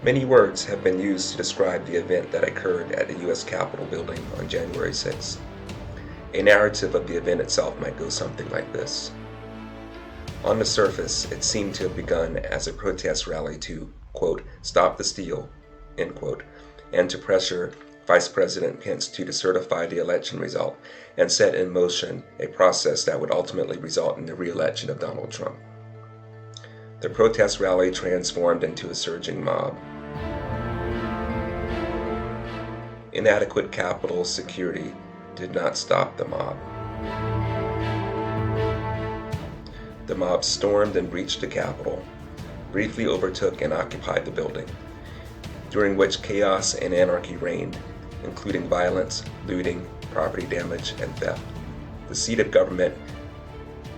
Many words have been used to describe the event that occurred at the U.S. Capitol building on January 6th. A narrative of the event itself might go something like this. On the surface, it seemed to have begun as a protest rally to, quote, stop the steal, end quote, and to pressure Vice President Pence to certify the election result and set in motion a process that would ultimately result in the re-election of Donald Trump. The protest rally transformed into a surging mob. Inadequate Capitol security did not stop the mob. The mob stormed and breached the Capitol, briefly overtook and occupied the building, during which chaos and anarchy reigned, including violence, looting, property damage, and theft. The seat of government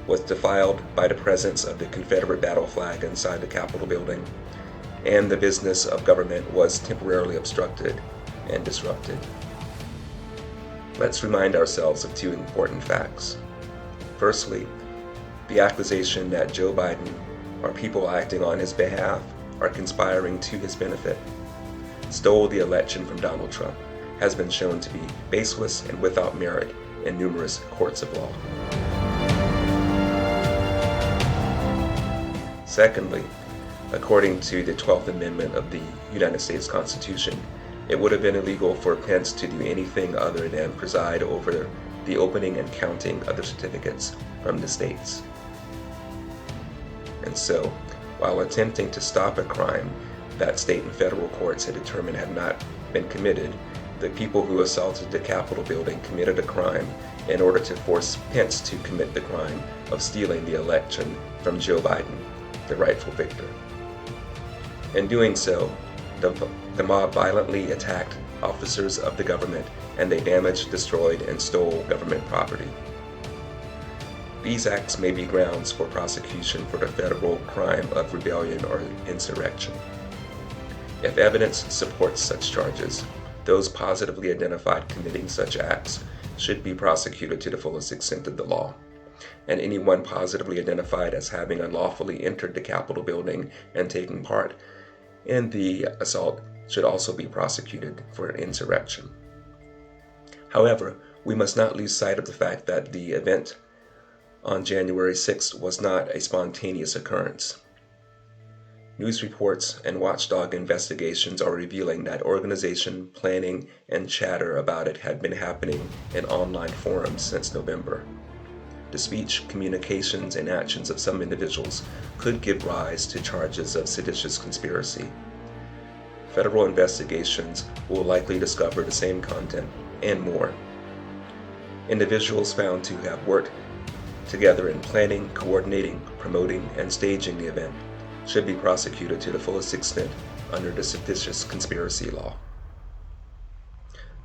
was defiled by the presence of the Confederate battle flag inside the Capitol building, and the business of government was temporarily obstructed and disrupted. Let's remind ourselves of two important facts. Firstly, the accusation that Joe Biden or people acting on his behalf are conspiring to his benefit, stole the election from Donald Trump, has been shown to be baseless and without merit in numerous courts of law. Secondly, according to the 12th Amendment of the United States Constitution, it would have been illegal for Pence to do anything other than preside over the opening and counting of the certificates from the states. And so, while attempting to stop a crime that state and federal courts had determined had not been committed, the people who assaulted the Capitol building committed a crime in order to force Pence to commit the crime of stealing the election from Joe Biden, the rightful victor. In doing so, the mob violently attacked officers of the government, and they damaged, destroyed, and stole government property. These acts may be grounds for prosecution for the federal crime of rebellion or insurrection. If evidence supports such charges, those positively identified committing such acts should be prosecuted to the fullest extent of the law, and anyone positively identified as having unlawfully entered the Capitol building and taking part in the assault should also be prosecuted for insurrection. However, we must not lose sight of the fact that the event on January 6th was not a spontaneous occurrence. News reports and watchdog investigations are revealing that organization, planning, and chatter about it had been happening in online forums since November. The speech, communications, and actions of some individuals could give rise to charges of seditious conspiracy. Federal investigations will likely discover the same content and more. Individuals found to have worked together in planning, coordinating, promoting, and staging the event should be prosecuted to the fullest extent under the seditious conspiracy law.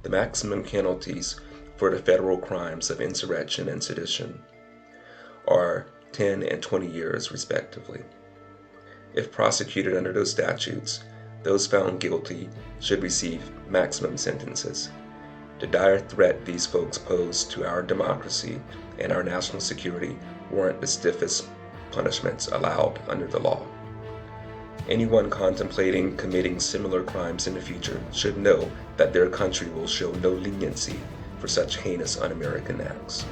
The maximum penalties for the federal crimes of insurrection and sedition are 10 and 20 years, respectively. If prosecuted under those statutes, those found guilty should receive maximum sentences. The dire threat these folks pose to our democracy and our national security warrant the stiffest punishments allowed under the law. Anyone contemplating committing similar crimes in the future should know that their country will show no leniency for such heinous un-American acts.